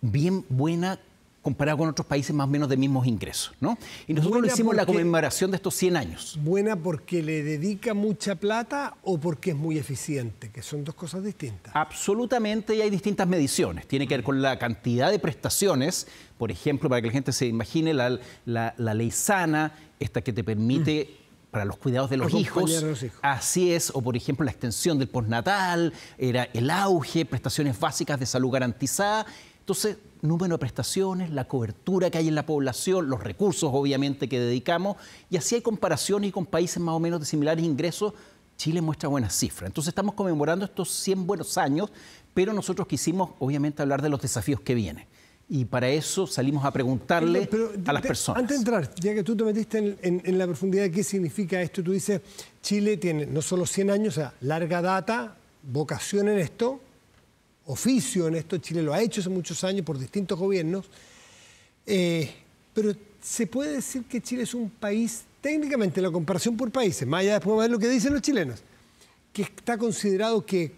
bien buena comparado con otros países más o menos de mismos ingresos, ¿no? Y nosotros lo hicimos en la conmemoración de estos 100 años. ¿Buena porque le dedica mucha plata o porque es muy eficiente? Que son dos cosas distintas. Absolutamente, y hay distintas mediciones. Tiene que ver con la cantidad de prestaciones. Por ejemplo, para que la gente se imagine, la ley sana, esta que te permite para los cuidados de los hijos. Así es, o por ejemplo la extensión del postnatal, era el auge, prestaciones básicas de salud garantizada. Entonces, número de prestaciones, la cobertura que hay en la población, los recursos obviamente que dedicamos, y así hay comparaciones y con países más o menos de similares ingresos, Chile muestra buenas cifras. Entonces estamos conmemorando estos 100 buenos años, pero nosotros quisimos obviamente hablar de los desafíos que vienen. Y para eso salimos a preguntarle a las personas. Antes de entrar, ya que tú te metiste en la profundidad de qué significa esto, tú dices, Chile tiene no solo 100 años, o sea, larga data, vocación en esto, oficio en esto, Chile lo ha hecho hace muchos años por distintos gobiernos, pero se puede decir que Chile es un país, técnicamente la comparación por países, más allá después de ver lo que dicen los chilenos, que está considerado que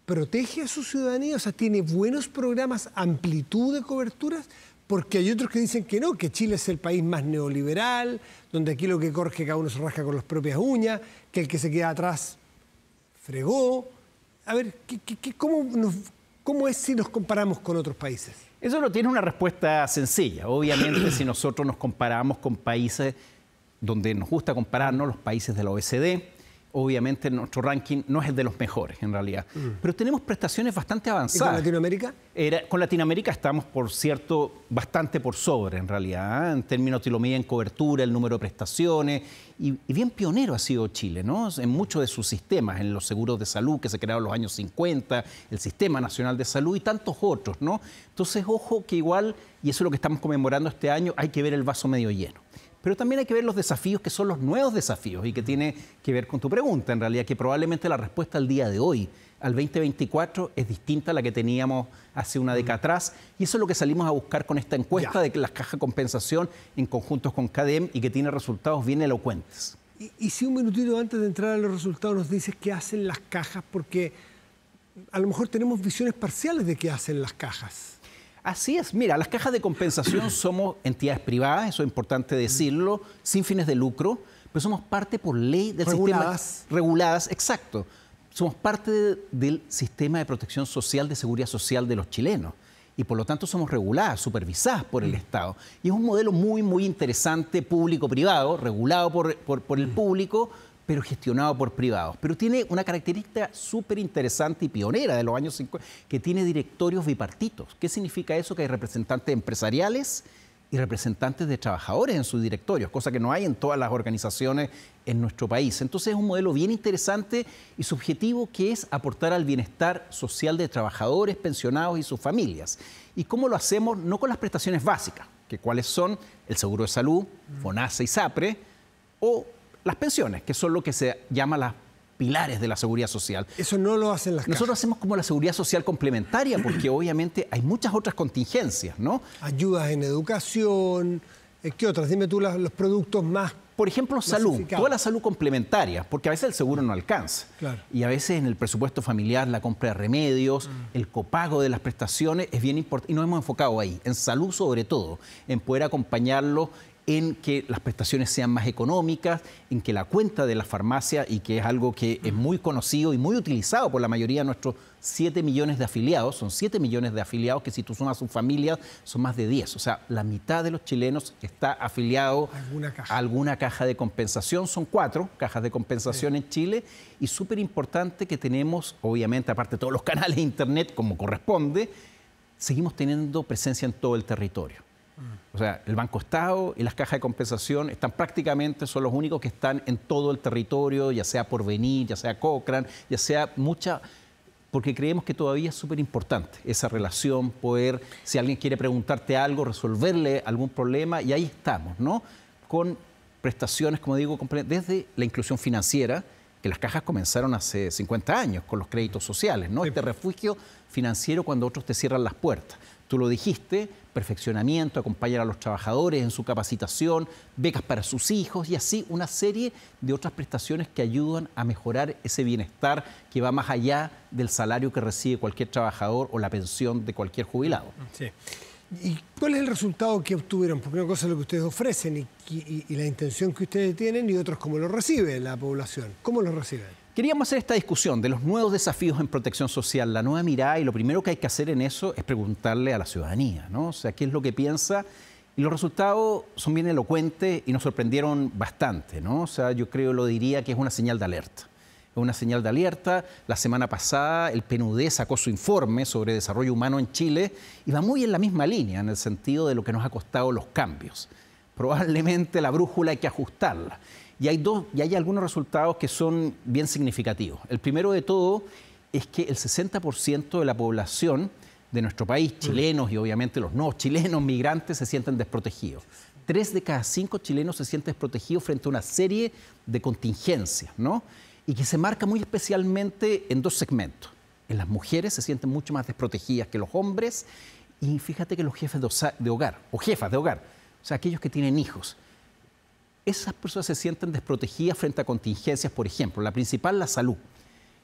protege a su ciudadanía, o sea, tiene buenos programas, amplitud de coberturas, porque hay otros que dicen que no, que Chile es el país más neoliberal, donde aquí lo que corre es que cada uno se rasca con las propias uñas, que el que se queda atrás fregó. A ver, ¿cómo es si nos comparamos con otros países? Eso no tiene una respuesta sencilla. Obviamente, si nosotros nos comparamos con países donde nos gusta compararnos, los países de la OECD, obviamente nuestro ranking no es el de los mejores en realidad. Pero tenemos prestaciones bastante avanzadas. ¿Y con Latinoamérica? Con Latinoamérica estamos, por cierto, bastante por sobre en realidad, en términos de lo medida en cobertura, el número de prestaciones, y bien pionero ha sido Chile, ¿no? En muchos de sus sistemas, en los seguros de salud que se crearon en los años 50, el Sistema Nacional de Salud y tantos otros, ¿no? Entonces, ojo que igual, y eso es lo que estamos conmemorando este año, hay que ver el vaso medio lleno. Pero también hay que ver los desafíos que son los nuevos desafíos y que tiene que ver con tu pregunta, en realidad, que probablemente la respuesta al día de hoy, al 2024, es distinta a la que teníamos hace una década atrás. Y eso es lo que salimos a buscar con esta encuesta de las cajas de compensación en conjuntos con CADEM y que tiene resultados bien elocuentes. Y si un minutito antes de entrar a los resultados nos dices qué hacen las cajas, porque a lo mejor tenemos visiones parciales de qué hacen las cajas. Así es. Mira, las cajas de compensación somos entidades privadas, eso es importante decirlo, sin fines de lucro, pero somos parte por ley del sistema. Reguladas, exacto. Somos parte del sistema de protección social, de seguridad social de los chilenos. Y por lo tanto somos reguladas, supervisadas por el Estado. Y es un modelo muy, muy interesante, público-privado, regulado por el público, pero gestionado por privados. Pero tiene una característica súper interesante y pionera de los años 50, que tiene directorios bipartitos. ¿Qué significa eso? Que hay representantes empresariales y representantes de trabajadores en sus directorios, cosa que no hay en todas las organizaciones en nuestro país. Entonces es un modelo bien interesante y su objetivo, que es aportar al bienestar social de trabajadores, pensionados y sus familias. ¿Y cómo lo hacemos? No con las prestaciones básicas, que cuáles son el seguro de salud, FONASA y SAPRE, o las pensiones, que son lo que se llama las pilares de la seguridad social. Eso no lo hacen las cajas. Nosotros hacemos como la seguridad social complementaria, porque obviamente hay muchas otras contingencias, ¿no? Ayudas en educación, ¿qué otras? Dime tú los productos más. Por ejemplo, salud, toda la salud complementaria, porque a veces el seguro no alcanza. Claro. Y a veces en el presupuesto familiar, la compra de remedios, el copago de las prestaciones es bien importante. Y nos hemos enfocado ahí, en salud sobre todo, en poder acompañarlo, en que las prestaciones sean más económicas, en que la cuenta de la farmacia, y que es algo que es muy conocido y muy utilizado por la mayoría de nuestros 7 millones de afiliados, son 7 millones de afiliados que si tú sumas a sus familias son más de 10. O sea, la mitad de los chilenos está afiliado a alguna caja de compensación. Son 4 cajas de compensación en Chile, y súper importante que tenemos, obviamente, aparte de todos los canales de internet como corresponde, seguimos teniendo presencia en todo el territorio. O sea, el Banco Estado y las cajas de compensación son los únicos que están en todo el territorio, ya sea Porvenir, ya sea Cochrane, ya sea porque creemos que todavía es súper importante esa relación, poder, si alguien quiere preguntarte algo, resolverle algún problema, y ahí estamos, ¿no? Con prestaciones, como digo, desde la inclusión financiera, que las cajas comenzaron hace 50 años con los créditos sociales, ¿no? Este refugio financiero cuando otros te cierran las puertas. Tú lo dijiste, perfeccionamiento, acompañar a los trabajadores en su capacitación, becas para sus hijos y así una serie de otras prestaciones que ayudan a mejorar ese bienestar que va más allá del salario que recibe cualquier trabajador o la pensión de cualquier jubilado. Sí. ¿Y cuál es el resultado que obtuvieron? Porque una cosa es lo que ustedes ofrecen y la intención que ustedes tienen y otros cómo lo recibe la población. ¿Cómo lo reciben? Queríamos hacer esta discusión de los nuevos desafíos en protección social, la nueva mirada, y lo primero que hay que hacer en eso es preguntarle a la ciudadanía, ¿no? O sea, qué es lo que piensa, y los resultados son bien elocuentes y nos sorprendieron bastante, ¿no? O sea, yo lo diría que es una señal de alerta. Es una señal de alerta. La semana pasada el PNUD sacó su informe sobre desarrollo humano en Chile y va muy en la misma línea, en el sentido de lo que nos ha costado los cambios. Probablemente la brújula hay que ajustarla. Y hay algunos resultados que son bien significativos. El primero de todo es que el 60% de la población de nuestro país, chilenos y obviamente los no chilenos, migrantes, se sienten desprotegidos. 3 de cada 5 chilenos se sienten desprotegidos frente a una serie de contingencias, ¿no? Y que se marca muy especialmente en 2 segmentos. En las mujeres se sienten mucho más desprotegidas que los hombres, y fíjate que los jefes de hogar o jefas de hogar, o sea, aquellos que tienen hijos, esas personas se sienten desprotegidas frente a contingencias. Por ejemplo, la principal, la salud,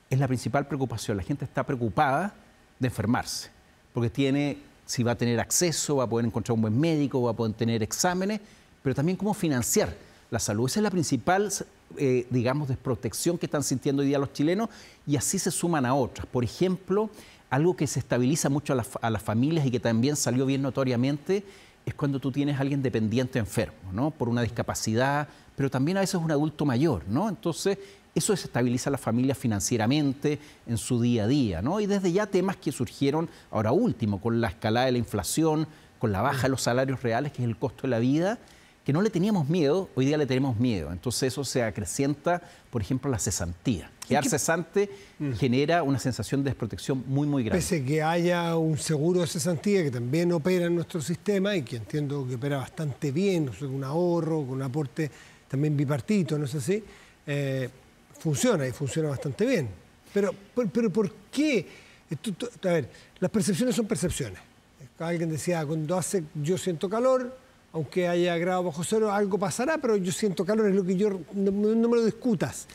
es la principal preocupación. La gente está preocupada de enfermarse, porque si va a tener acceso, va a poder encontrar un buen médico, va a poder tener exámenes, pero también cómo financiar la salud. Esa es la principal, digamos, desprotección que están sintiendo hoy día los chilenos, y así se suman a otras. Por ejemplo, algo que se estabiliza mucho a las familias y que también salió bien notoriamente es cuando tú tienes a alguien dependiente enfermo, ¿no? Por una discapacidad, pero también a veces un adulto mayor, ¿no? Entonces, eso desestabiliza a la familia financieramente en su día a día, ¿no? Y desde ya temas que surgieron ahora último, con la escalada de la inflación, con la baja de los salarios reales, que es el costo de la vida, que no le teníamos miedo, hoy día le tenemos miedo. Entonces eso se acrecienta, por ejemplo, la cesantía. Quedar cesante genera una sensación de desprotección muy, muy grande. Pese que haya un seguro de cesantía que también opera en nuestro sistema y que entiendo que opera bastante bien, o sea, con un ahorro, con un aporte también bipartito, no sé si, funciona y funciona bastante bien. Pero ¿por qué? A ver, las percepciones son percepciones. Alguien decía, cuando yo siento calor, aunque haya grado bajo cero, algo pasará, pero yo siento calor, es lo que no me lo discutas.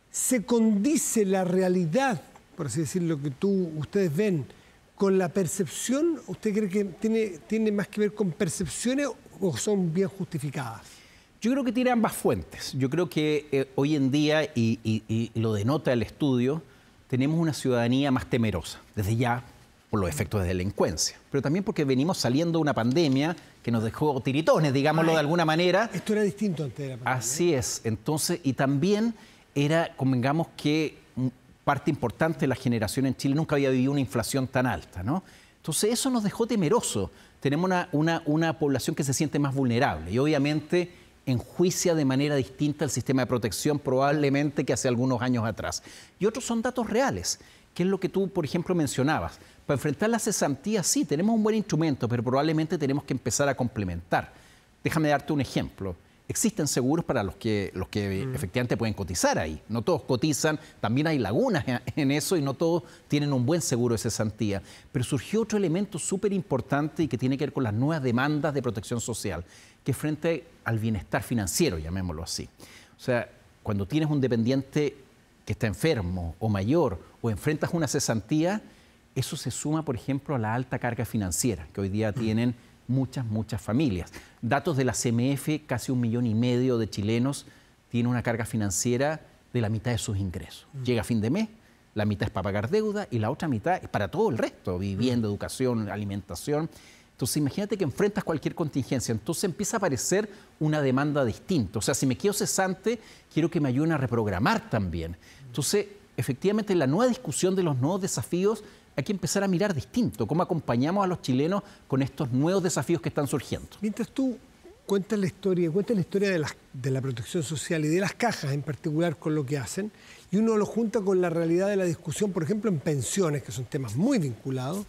¿Se condice la realidad, por así decirlo, que ustedes ven, con la percepción? ¿Usted cree que tiene más que ver con percepciones o son bien justificadas? Yo creo que tiene ambas fuentes. Yo creo que hoy en día, y lo denota el estudio, tenemos una ciudadanía más temerosa, desde ya, por los efectos de delincuencia, pero también porque venimos saliendo de una pandemia que nos dejó tiritones, digámoslo de alguna manera. Esto era distinto antes de la pandemia. Así es. Entonces, y también convengamos que parte importante de la generación en Chile nunca había vivido una inflación tan alta, ¿no? Entonces, eso nos dejó temerosos. Tenemos una población que se siente más vulnerable y obviamente enjuicia de manera distinta el sistema de protección probablemente que hace algunos años atrás. Y otros son datos reales, que es lo que tú, por ejemplo, mencionabas. Para enfrentar la cesantía, sí, tenemos un buen instrumento, pero probablemente tenemos que empezar a complementar. Déjame darte un ejemplo. Existen seguros para los que efectivamente pueden cotizar ahí. No todos cotizan, también hay lagunas en eso y no todos tienen un buen seguro de cesantía. Pero surgió otro elemento súper importante y que tiene que ver con las nuevas demandas de protección social, que es frente al bienestar financiero, llamémoslo así. O sea, cuando tienes un dependiente que está enfermo o mayor o enfrentas una cesantía, eso se suma, por ejemplo, a la alta carga financiera que hoy día tienen muchas familias. Datos de la CMF, casi 1,5 millones de chilenos tienen una carga financiera de la mitad de sus ingresos. Llega a fin de mes, la mitad es para pagar deuda y la otra mitad es para todo el resto, vivienda, educación, alimentación. Entonces, imagínate que enfrentas cualquier contingencia, entonces empieza a aparecer una demanda distinta. O sea, si me quedo cesante, quiero que me ayuden a reprogramar también. Entonces, efectivamente, en la nueva discusión de los nuevos desafíos hay que empezar a mirar distinto, cómo acompañamos a los chilenos con estos nuevos desafíos que están surgiendo. Mientras tú cuentas la historia de la protección social y de las cajas en particular con lo que hacen, y uno lo junta con la realidad de la discusión, por ejemplo, en pensiones, que son temas muy vinculados,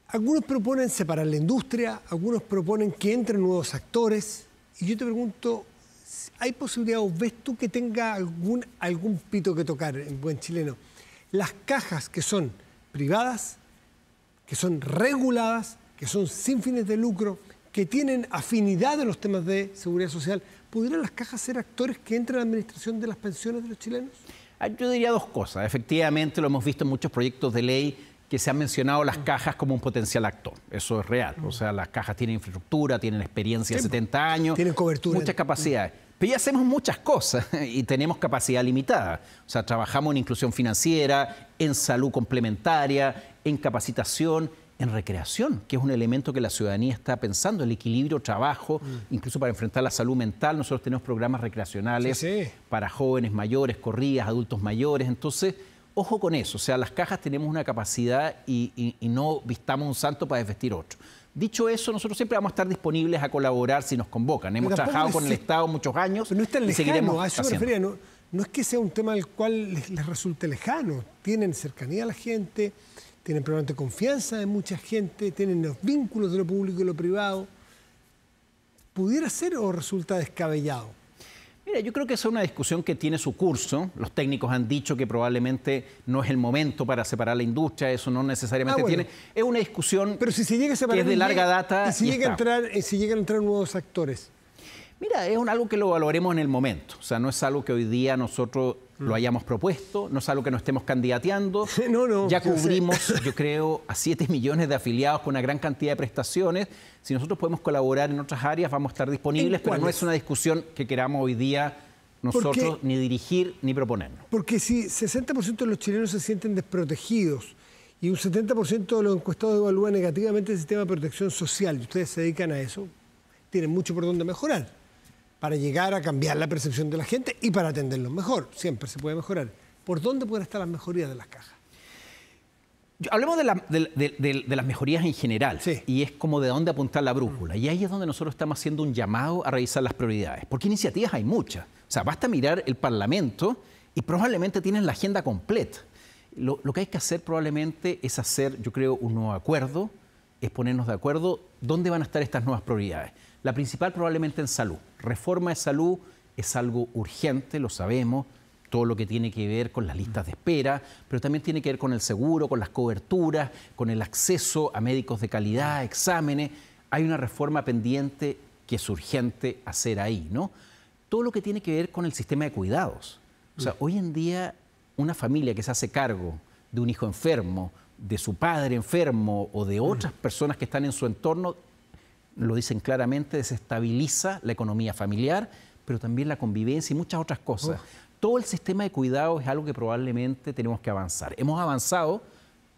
algunos proponen separar la industria, algunos proponen que entren nuevos actores, y yo te pregunto, ¿hay posibilidad o ves tú que tenga algún pito que tocar en buen chileno? Las cajas que son privadas, que son reguladas, que son sin fines de lucro, que tienen afinidad en los temas de seguridad social, ¿pudieran las cajas ser actores que entren a la administración de las pensiones de los chilenos? Yo diría dos cosas. Efectivamente, lo hemos visto en muchos proyectos de ley que se han mencionado las cajas como un potencial actor. Eso es real. O sea, las cajas tienen infraestructura, tienen experiencia de 70 años. Tienen cobertura. Muchas capacidades. Pero ya hacemos muchas cosas y tenemos capacidad limitada. O sea, trabajamos en inclusión financiera, en salud complementaria, en capacitación, en recreación, que es un elemento que la ciudadanía está pensando, el equilibrio trabajo, incluso para enfrentar la salud mental. Nosotros tenemos programas recreacionales para jóvenes mayores, corridas, adultos mayores. Entonces, ojo con eso. O sea, las cajas tenemos una capacidad y no vistamos un santo para desvestir otro. Dicho eso, nosotros siempre vamos a estar disponibles a colaborar si nos convocan. Hemos trabajado con el Estado muchos años. Pero no es tan y seguiremos lejano, a eso me refería. No es que sea un tema al cual les resulte lejano. Tienen cercanía a la gente, tienen probablemente confianza de mucha gente, tienen los vínculos de lo público y lo privado. ¿Pudiera ser o resulta descabellado? Mira, yo creo que esa es una discusión que tiene su curso. Los técnicos han dicho que probablemente no es el momento para separar la industria, eso no necesariamente tiene... Es una discusión. Pero si se llega a separar, que es de larga data. Y si llegan a entrar nuevos actores. Mira, es algo que lo valoremos en el momento. O sea, no es algo que hoy día nosotros lo hayamos propuesto, no es algo que nos estemos candidateando. Ya cubrimos, yo creo, a 7 millones de afiliados con una gran cantidad de prestaciones. Si nosotros podemos colaborar en otras áreas, vamos a estar disponibles, pero no es una discusión que queramos hoy día nosotros ni dirigir ni proponernos. Porque si 60% de los chilenos se sienten desprotegidos y un 70% de los encuestados evalúan negativamente el sistema de protección social, y ustedes se dedican a eso, tienen mucho por donde mejorar para llegar a cambiar la percepción de la gente y para atenderlos mejor. Siempre se puede mejorar. ¿Por dónde pueden estar las mejorías de las cajas? Hablemos de las mejorías en general, y es como de dónde apuntar la brújula. Y ahí es donde nosotros estamos haciendo un llamado a revisar las prioridades, porque iniciativas hay muchas. O sea, basta mirar el Parlamento y probablemente tienen la agenda completa. Lo que hay que hacer probablemente es hacer, yo creo, un nuevo acuerdo, es ponernos de acuerdo dónde van a estar estas nuevas prioridades. La principal probablemente en salud. Reforma de salud es algo urgente, lo sabemos, todo lo que tiene que ver con las listas de espera, pero también tiene que ver con el seguro, con las coberturas, con el acceso a médicos de calidad, exámenes. Hay una reforma pendiente que es urgente hacer ahí, ¿no? Todo lo que tiene que ver con el sistema de cuidados. O sea, hoy en día una familia que se hace cargo de un hijo enfermo, de su padre enfermo o de otras personas que están en su entorno, lo dicen claramente, desestabiliza la economía familiar, pero también la convivencia y muchas otras cosas. Todo el sistema de cuidado es algo que probablemente tenemos que avanzar. Hemos avanzado,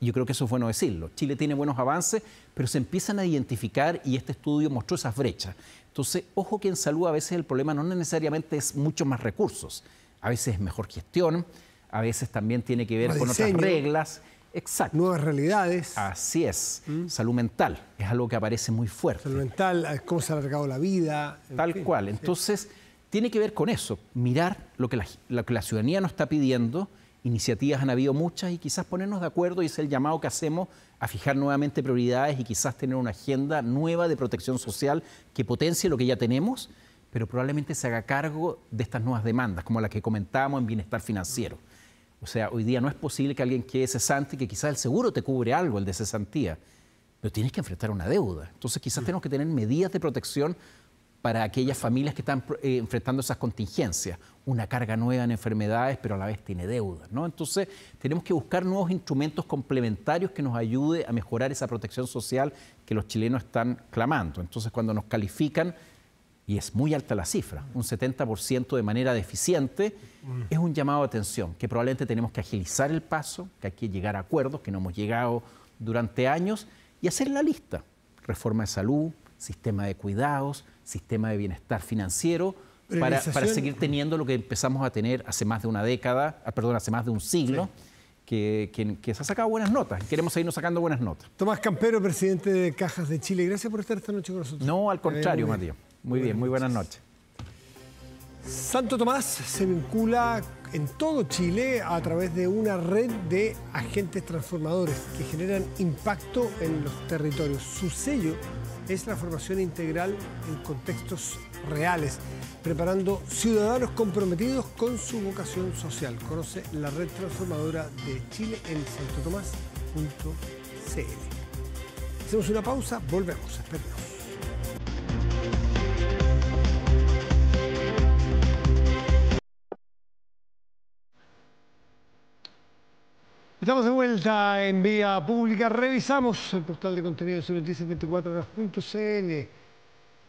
y yo creo que eso es bueno decirlo. Chile tiene buenos avances, pero se empiezan a identificar y este estudio mostró esas brechas. Entonces, ojo que en salud a veces el problema no necesariamente es mucho más recursos. A veces es mejor gestión, a veces también tiene que ver con otras reglas. Exacto. Nuevas realidades. Así es. Salud mental es algo que aparece muy fuerte. Salud mental, cómo se ha alargado la vida. Tal cual. Entonces, tiene que ver con eso. Mirar lo que la ciudadanía nos está pidiendo. Iniciativas han habido muchas y quizás ponernos de acuerdo, y es el llamado que hacemos a fijar nuevamente prioridades y quizás tener una agenda nueva de protección social que potencie lo que ya tenemos, pero probablemente se haga cargo de estas nuevas demandas, como la que comentábamos en bienestar financiero. O sea, hoy día no es posible que alguien quede cesante, que quizás el seguro te cubre algo, el de cesantía, pero tienes que enfrentar una deuda. Entonces quizás tenemos que tener medidas de protección para aquellas familias que están enfrentando esas contingencias. Una carga nueva en enfermedades, pero a la vez tiene deudas, ¿no? Entonces tenemos que buscar nuevos instrumentos complementarios que nos ayude a mejorar esa protección social que los chilenos están clamando. Entonces cuando nos califican, y es muy alta la cifra, un 70% de manera deficiente, es un llamado de atención, que probablemente tenemos que agilizar el paso, que hay que llegar a acuerdos, que no hemos llegado durante años, y hacer la lista. Reforma de salud, sistema de cuidados, sistema de bienestar financiero, para seguir teniendo lo que empezamos a tener hace más de una década, hace más de un siglo, que se ha sacado buenas notas. Queremos seguirnos sacando buenas notas. Tomás Campero, presidente de Cajas de Chile, gracias por estar esta noche con nosotros. No, al contrario, Matías. Muy bien, muy buenas noches. Santo Tomás se vincula en todo Chile a través de una red de agentes transformadores que generan impacto en los territorios. Su sello es la formación integral en contextos reales, preparando ciudadanos comprometidos con su vocación social. Conoce la red transformadora de Chile en santotomás.cl. Hacemos una pausa, volvemos, esperemos. Estamos de vuelta en Vía Pública. Revisamos el portal de contenidos de noticias24horas.cl.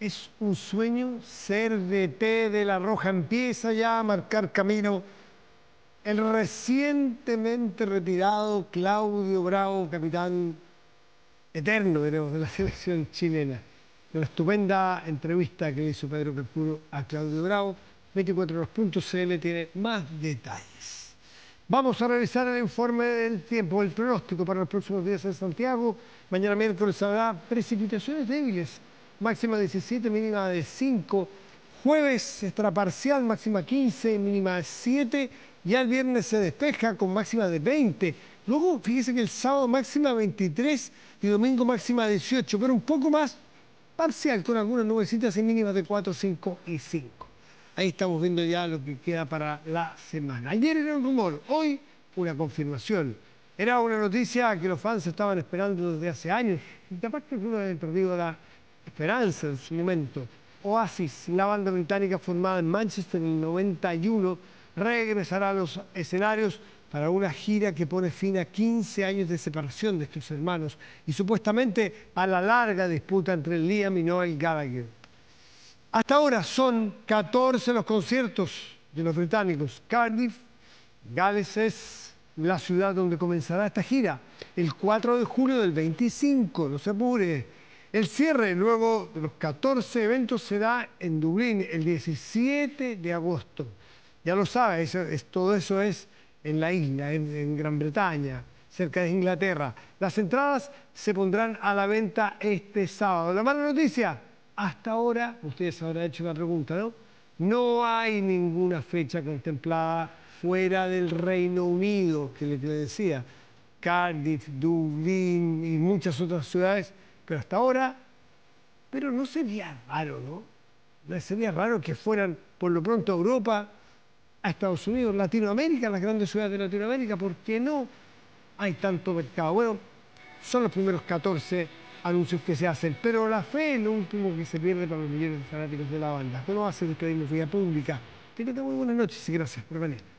Es un sueño ser DT de La Roja. Empieza ya a marcar camino el recientemente retirado Claudio Bravo, capitán eterno, diremos, de la selección chilena. Una estupenda entrevista que hizo Pedro Perpuro a Claudio Bravo. 24horas.cl tiene más detalles. Vamos a revisar el informe del tiempo, el pronóstico para los próximos días en Santiago. Mañana miércoles habrá precipitaciones débiles, máxima 17, mínima de 5. Jueves estará parcial, máxima 15, mínima de 7. Ya el viernes se despeja con máxima de 20. Luego, fíjese que el sábado máxima 23 y domingo máxima 18, pero un poco más parcial, con algunas nubecitas y mínimas de 4, 5 y 5. Ahí estamos viendo ya lo que queda para la semana. Ayer era un rumor, hoy una confirmación. Era una noticia que los fans estaban esperando desde hace años. Y aparte uno había perdido la esperanza en su momento. Oasis, la banda británica formada en Manchester en el 91, regresará a los escenarios para una gira que pone fin a 15 años de separación de estos hermanos y supuestamente a la larga disputa entre Liam y Noel Gallagher. Hasta ahora son 14 los conciertos de los británicos. Cardiff, Gales es la ciudad donde comenzará esta gira. El 4 de julio del 25, no se apure. El cierre luego de los 14 eventos será en Dublín el 17 de agosto. Ya lo sabe, todo eso es en la isla, en Gran Bretaña, cerca de Inglaterra. Las entradas se pondrán a la venta este sábado. La mala noticia, hasta ahora, ustedes habrán hecho la pregunta, ¿no? No hay ninguna fecha contemplada fuera del Reino Unido, que le decía, Cardiff, Dublín y muchas otras ciudades, pero hasta ahora, pero no sería raro, ¿no? No sería raro que fueran, por lo pronto, a Europa, a Estados Unidos, Latinoamérica, las grandes ciudades de Latinoamérica, porque no hay tanto mercado. Bueno, son los primeros 14 anuncios que se hacen, pero la fe es lo último que se pierde para los millones de fanáticos de la banda. ¿Cómo hace despedirnos Vía Pública? Tengan muy buenas noches y gracias por venir.